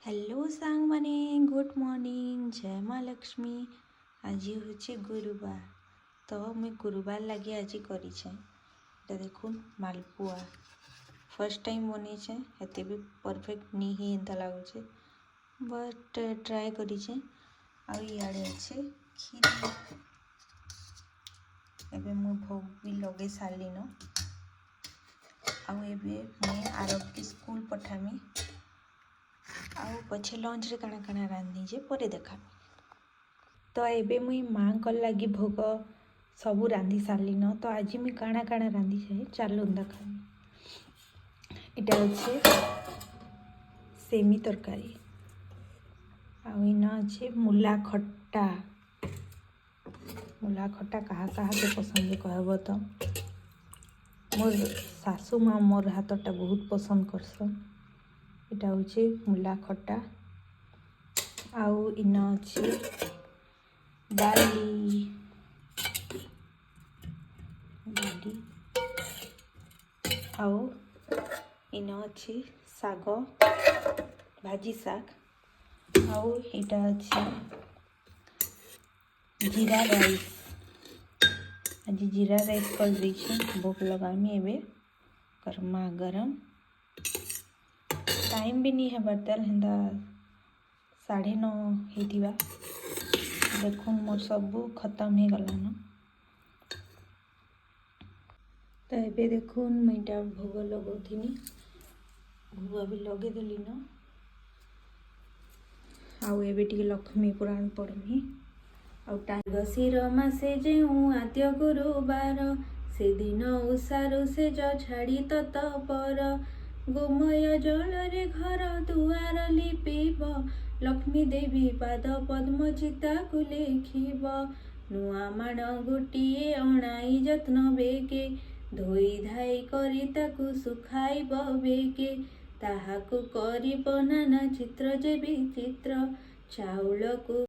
Hello सांग माने good morning जय माँ लक्ष्मी। आज हूँ गुरुवार तो मैं गुरुवार लगे आज करें देखून मालपुआ फर्स्ट टाइम बनी एते भी परफेक्ट नहीं ही एंता लगुचे बट ट्राए करें। आड़े अच्छे खीर एबे मु भोग भी लगे सारी न मैं आरब के स्कूल पठामी आउ पछे लंच रे काना काना रांधी जे परे देखा। तो एबे मुई माँ को लगी भोग सबू रांधी सारी न तो आज मुई काना काना रांधी जाए चालू देखा। इटा अच्छे सेमी तरकारी आउन अच्छे मूला खट्टा कहा के पसंद कहब तो मोर सासू माँ मोर हाथटा बहुत पसंद करसन। इटा हूँ मूला खट्टा आउ इन अच्छे डाली आउ इन अच्छे साग भाजी साग आउ इटा अच्छे जीरा राइस। आज जीरा राइस कर दीजिए भोग लगामी एबे गरमा गरम टाइम भी नहीं है बर्तल हेन्दा 9:30 होइथिबा देखुन मोर सबू खत्म हो गलान। तो एबे देखुन मुईटा भोग लगौथिनी भोग भी लगे देली न आउ एबे टिके लक्ष्मी पुराण पढ़मी आउ टाइम शिर मासे जेउ आद्य गुरुवार से दिन उषारु से जो छाड़ी तत पर गोमय जल रे घर दुआर लिपिब लक्ष्मी देवी पाद पद्म चिता को लेखिब नुआ माण गोटिए अणाई जत्न बेगे धोई धाई करी ताकू सुखाइब बेगे ताहाकू करिब नाना चित्र जे विचित्र चाउल को